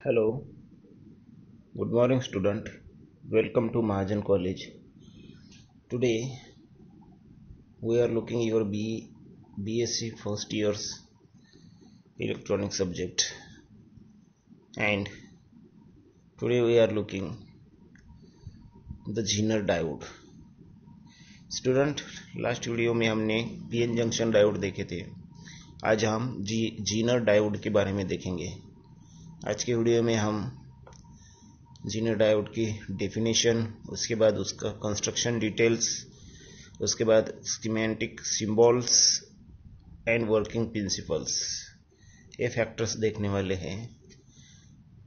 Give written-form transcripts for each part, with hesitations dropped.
Hello, good morning student. Welcome to Mahajan College. Today we are looking your BSc first year's electronic subject, and today we are looking the Zener diode. Student, last video में हमने PN junction diode देखे थे. आज हम Zener diode के बारे में देखेंगे. आज के वीडियो में हम जीनर डायोड की डेफिनेशन, उसके बाद उसका कंस्ट्रक्शन डिटेल्स, उसके बाद schematic symbols and working principles, ये फैक्टर्स देखने वाले हैं.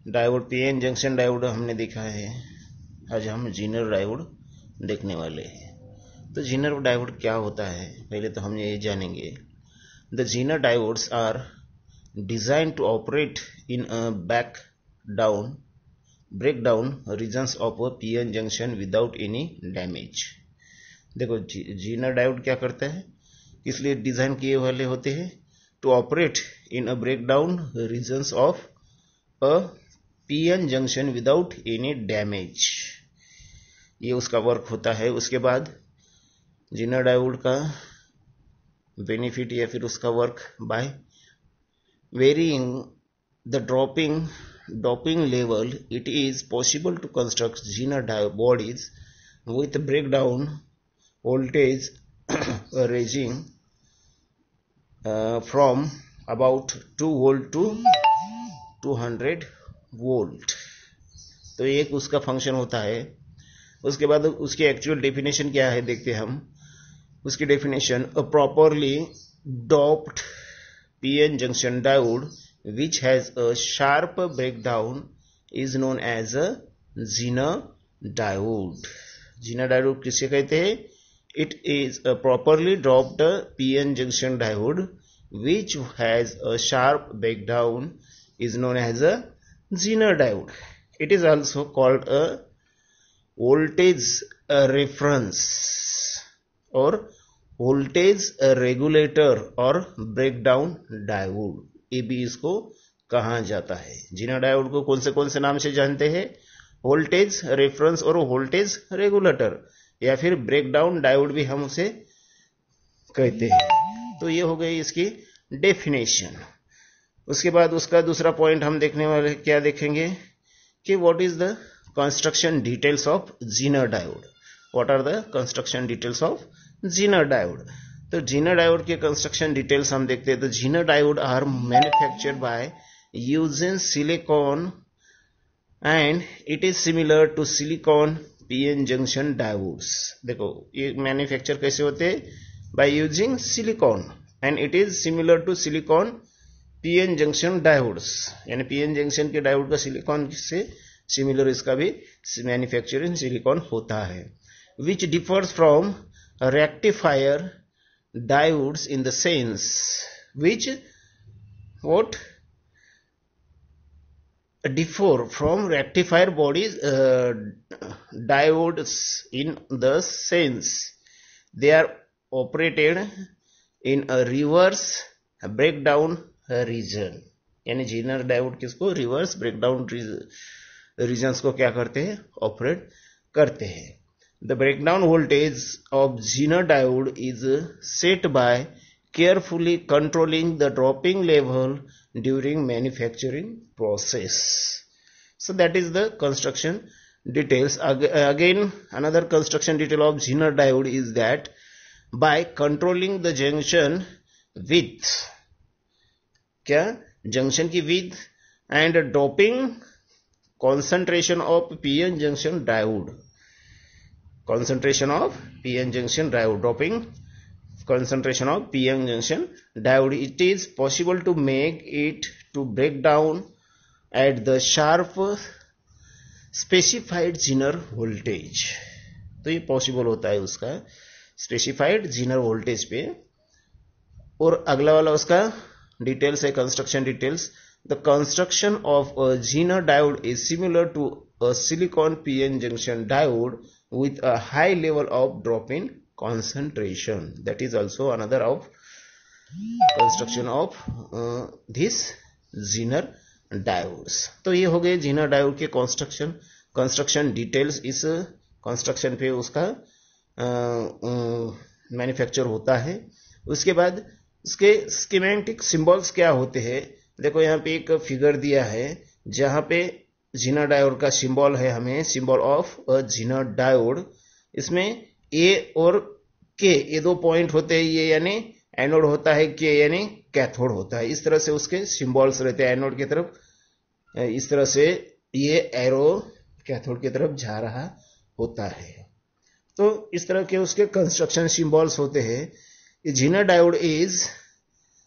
डायोड पीएन जंक्शन डायोड हमने देखा है, आज हम जीनर डायोड देखने वाले हैं. तो जीनर डायोड क्या होता है, पहले तो हम ये जानेंगे. The zener diodes are design to operate in a break down regions of a PN junction without any damage. देखो जीनर डायोड क्या करता है, इसलिए डिजाइन किए वाले होते हैं to operate in a break down regions of a PN junction without any damage. ये उसका वर्क होता है. उसके बाद जीनर डायोड का बेनिफिट या फिर उसका work, by varying the doping level, it is possible to construct Zener bodies with breakdown voltage ranging from about 2 volt to 200 volt. तो एक उसका फंक्शन होता है. उसके बाद उसकी एक्चुअल डेफिनेशन क्या है देखते हैं हम. उसकी definition, a properly doped PN junction diode which has a sharp breakdown is known as a Zener diode. Zener diode किसे कहते हैं? It is a properly dropped PN junction diode which has a sharp breakdown is known as a Zener diode. It is also called a voltage reference or voltage regulator or breakdown diode. ये भी इसको कहा जाता है. Zener diode को कौन से नाम से जानते हैं? वोल्टेज रेफरेंस और वोल्टेज रेगुलेटर, या फिर ब्रेकडाउन डायोड भी हम उसे कहते हैं. तो ये हो गई इसकी डेफिनेशन. उसके बाद उसका दूसरा पॉइंट हम देखने वाले क्या देखेंगे कि what is the construction details of zener diode. What are the construction details of zener diode. तो जीनर डायोड के कंस्ट्रक्शन डिटेल्स हम देखते हैं. तो zener diode are manufactured by using silicon and it is similar to silicon PN junction diodes. देखो ये manufacture कैसे होते हैं? By using silicon and it is similar to silicon PN junction diodes. यानी पीएन जंक्शन के diode का silicon से similar इसका भी मैन्युफैक्चरिंग सिलिकॉन होता है. Which differs from rectifier diodes in the sense which what differ from rectifier bodies diodes in the sense they are operated in a reverse breakdown region. यानी Zener diode किसको reverse breakdown regions को क्या करते हैं? Operate करते हैं. The breakdown voltage of Zener diode is set by carefully controlling the dropping level during manufacturing process. So that is the construction details. Again, another construction detail of Zener diode is that by controlling the junction width, क्या junction की width and doping concentration of PN junction diode. Concentration of PN junction diode, dropping concentration of PN junction diode, it is possible to make it to break down at the sharp specified Zener voltage. तो ये possible होता है उसका specified Zener voltage पे. और अगला वाला उसका डिटेल्स है, construction details. The construction of a zener diode is similar to a silicon PN junction diode with a high level of drop-in concentration. That is also another of construction of this Zener diodes. तो ये हो गए Zener diode के construction details. इस construction पे उसका manufacture होता है। उसके बाद इसके स्कीमेटिक सिंबल्स क्या होते हैं, देखो यहाँ पे एक फिगर दिया है जहां पे जीना डायोड का सिंबल है, हमें symbol of a zener diode. इसमें ए और के ये दो पॉइंट होते हैं, ये यानी एनोड होता है, के यानी कैथोड होता है। इस तरह से उसके सिंबल्स रहते हैं एनोड की तरफ, इस तरह से ये एरो कैथोड की तरफ जा रहा होता है। तो इस तरह के उसके कंस्ट्रक्शन सिंबल्स होते हैं। Zener diode is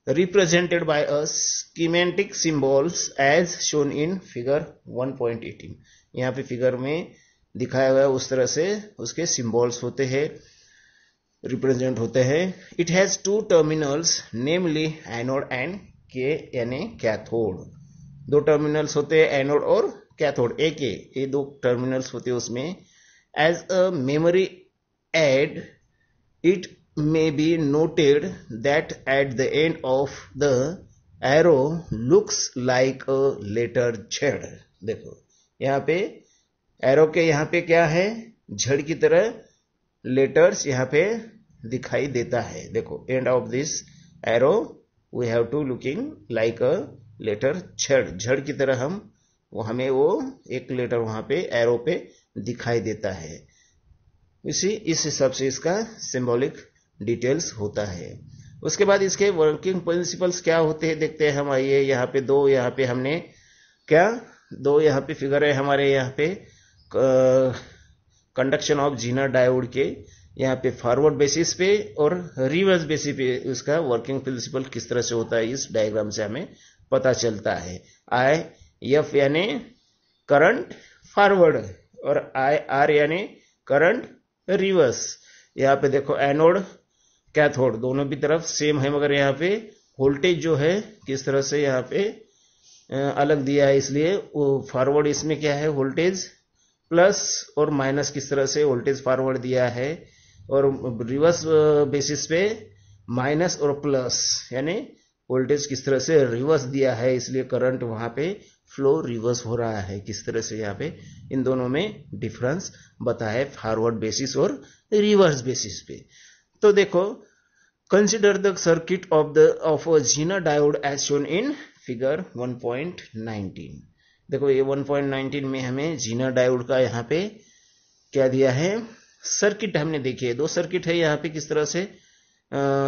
represented by a schematic symbols as shown in figure 1.18। यहाँ पे फिगर में दिखाया गया उस तरह से उसके सिंबल्स होते हैं, रिप्रेजेंट होते हैं। It has two terminals namely anode and के यानी कैथोड। दो टर्मिनल्स होते हैं एनोड और कैथोड, एक ये दो टर्मिनल्स होते हैं उसमें। As a memory aid it may be noted that at the end of the arrow looks like a letter Z। देखो यहाँ पे एरो के यहाँ पे क्या है, झड़ की तरह लेटर्स यहाँ पे दिखाई देता है। देखो end of this arrow we have to looking like a letter Z की तरह हमें वो एक लेटर वहां पे एरो पे दिखाई देता है। इस हिसाब से इसका सिंबॉलिक डिटेल्स होता है। उसके बाद इसके वर्किंग प्रिंसिपल्स क्या होते हैं देखते हैं हम। आइए यहाँ पे यहाँ पे हमने दो यहाँ पे फिगर है हमारे, यहाँ पे कंडक्शन ऑफ जीना डायोड के, यहाँ पे फॉरवर्ड बेसिस पे और रिवर्स बेसिस पे उसका वर्किंग प्रिंसिपल किस तरह से होता है, इस डायग्राम से हमें पता चलता है। आई एफ यानी करंट फॉरवर्ड और आई आर यानी करंट रिवर्स। यहाँ पे देखो एनोड कैथोड दोनों भी तरफ सेम है, मगर यहाँ पे वोल्टेज जो है किस तरह से यहाँ पे अलग दिया है, इसलिए वो फॉरवर्ड इसमें क्या है वोल्टेज प्लस और माइनस किस तरह से वोल्टेज फॉरवर्ड दिया है, और रिवर्स बेसिस पे माइनस और प्लस यानी वोल्टेज किस तरह से रिवर्स दिया है, इसलिए करंट वहां पे फ्लो रिवर्स हो रहा है। किस तरह से यहाँ पे इन दोनों में डिफरेंस बताया फॉरवर्ड बेसिस और रिवर्स बेसिस पे। तो देखो consider the circuit of a zener diode as shown in figure 1.19। देखो ये 1.19 में हमें जीना डायोड का यहाँ पे क्या दिया है, सर्किट हमने देखी है। दो सर्किट है यहाँ पे किस तरह से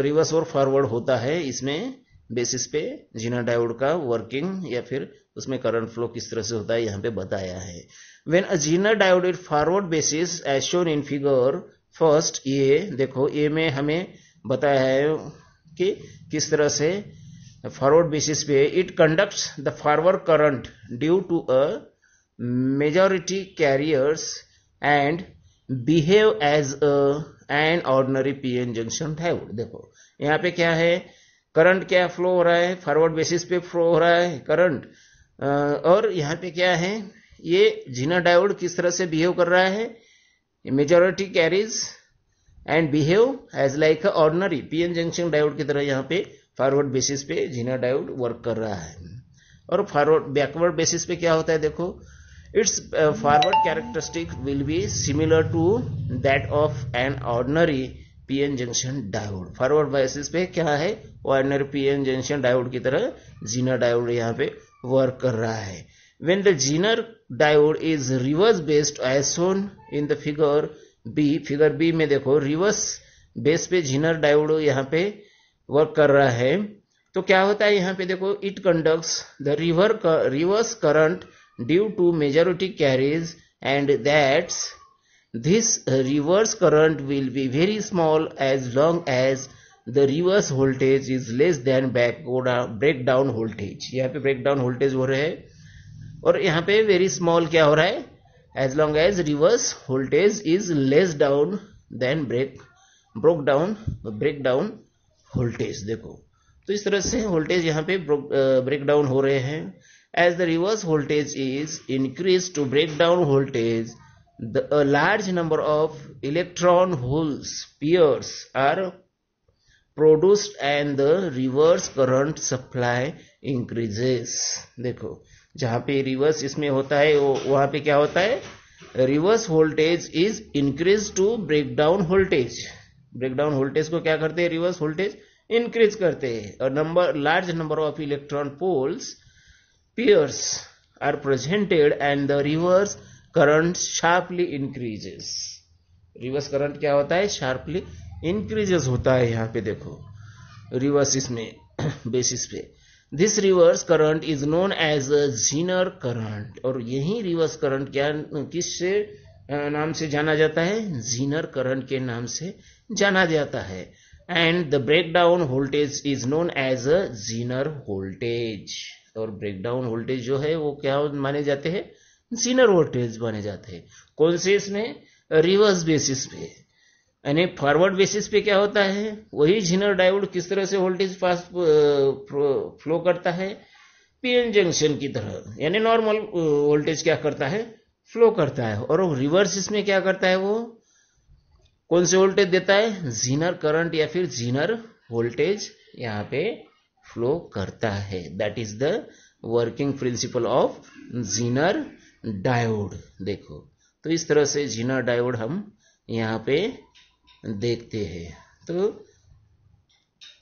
रिवर्स और फॉरवर्ड होता है, इसमें बेसिस पे जीना डायोड का वर्किंग या फिर उसमें करंट फ्लो किस तरह से होता है यहाँ पे बताया है। When a zener diode is forward basis as shown in figure first, ये देखो ये में हमें बताया है कि किस तरह से फॉरवर्ड बेसिस पे it conducts the forward current due to a majority carriers and behave as an ordinary PN junction diode. देखो यहाँ पे क्या है, करंट क्या फ्लो हो रहा है, फॉरवर्ड बेसिस पे फ्लो हो रहा है करंट, और यहाँ पे क्या है, ये जीना डायोड किस तरह से बिहेव कर रहा है, majority carriers and behave as like ordinary PN junction diode की तरह यहाँ पे फॉरवर्ड बेसिस पे जीना डायोड वर्क कर रहा है। और फॉरवर्ड बैकवर्ड बेसिस पे क्या होता है, देखो its forward characteristic will be similar to that of an ordinary PN junction diode. Forward basis पे क्या है, ऑर्डिनरी पीएन जंक्शन डायोड की तरह जीना डायोड यहाँ पे वर्क कर रहा है। When the Zener diode is reverse based as shown in the figure B, figure B में देखो रिवर्स बेस पे Zener डायोड यहाँ पे वर्क कर रहा है। तो क्या होता है यहाँ पे देखो, it conducts the reverse current due to majority carriers and that's this reverse current will be very small as long as the reverse voltage is less than break down voltage. यहाँ पे ब्रेक डाउन वोल्टेज हो रहे हैं और यहाँ पे very small क्या हो रहा है, as long as reverse voltage is less down than break down voltage. देखो तो इस तरह से वोल्टेज यहाँ पे ब्रेक डाउन हो रहे हैं। As the reverse voltage is increase to break down voltage, a large number of electron holes pairs are produced and the reverse current supply increases। देखो जहां पे रिवर्स इसमें होता है वहां पे क्या होता है, reverse voltage is increase to breakdown voltage. Breakdown voltage को क्या करते हैं, रिवर्स वोल्टेज इंक्रीज करते हैं। और large number of electron holes pairs are presented and the reverse current sharply increases. Reverse current क्या होता है, शार्पली इंक्रीजेस होता है। यहां पे देखो रिवर्स इसमें बेसिस पे, this reverse current is known as a zener current. और यही रिवर्स करंट क्या किससे नाम से जाना जाता है, जीनर करंट के नाम से जाना जाता है। And the breakdown voltage is known as a zener voltage. और ब्रेकडाउन वोल्टेज जो है वो क्या माने जाते हैं, जीनर वोल्टेज माने जाते हैं। कौन से इसमें, रिवर्स बेसिस पे। यानी फॉरवर्ड बेसिस पे क्या होता है, वही जीनर डायोड किस तरह से वोल्टेज पास फ्लो करता है, पीएन जंक्शन की तरह, यानी नॉर्मल वोल्टेज क्या करता है, फ्लो करता है। और रिवर्स इसमें क्या करता है, वो कौन से वोल्टेज देता है, जीनर करंट या फिर जीनर वोल्टेज यहाँ पे फ्लो करता है। That is the working principle of zener diode. देखो तो इस तरह से जीनर डायोड हम यहाँ पे देखते हैं। तो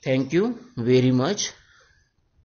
थैंक यू वेरी मच।